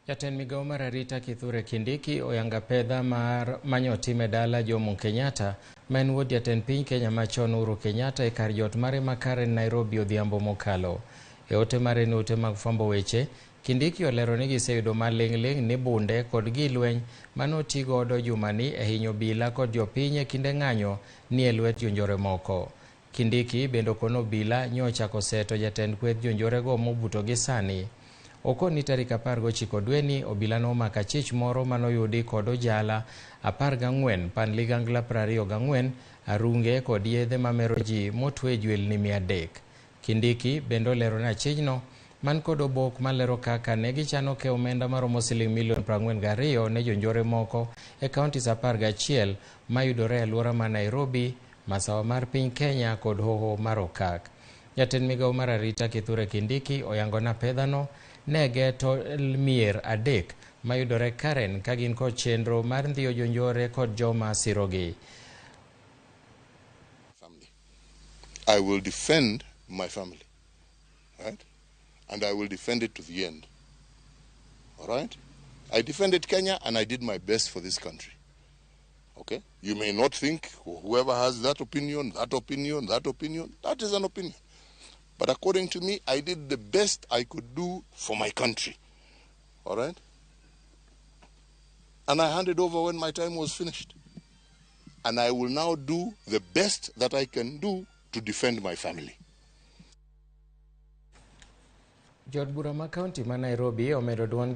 Jatend migao mar arita Kithure Kindiki oyanga Apedha mar manyo time dala Jomo Kenyatta ma en wuod jatend piny Kenya machon Uhuru Kenyatta e kar jot mare makare Nairobi odhiambo mokalo. E ote mare ne ote mag fwambo weche, Kindiki olero ni giseyudo maling'ling' ni bunde kod gi lweny manoti godo jumani e hinyo obila kod jopiny e kinde ng'anyo ni e lwet jonjore moko. Kindiki bende okono obila nyocha koseto jatend kweth jonjore go mobuto gi sani. Okoni tarik 19 dweni obila nomako achich moro manoyudi kod ojala 14, pan ligangla 24, arunge kod yedhe mamero ji motwe jwelni 300. Kindiki bende olero ni achijno man kod obok malero kaka ne gichano ke omenda maromo $42 million ne jonjore moko e kauntis 11 mayudore e aluora ma Nairobi, masawa mar piny Kenya kod hoho mar okak. Jatend migao mar arita Kithure Kindiki oyango na Apedha no ne geto mier 3 mayudore Karen ka gin kod chenro mar ndhiyo jonjore kod joma sirogi. I will defend my family, right? And I will defend it to the end, all right? I defended Kenya and I did my best for this country, okay? You may not think, whoever has that opinion, that is an opinion. But according to me, I did the best I could do for my country, all right? And I handed over when my time was finished. And I will now do the best that I can do to defend my family. Jod bura ma kaunti ma Nairobi omedo duond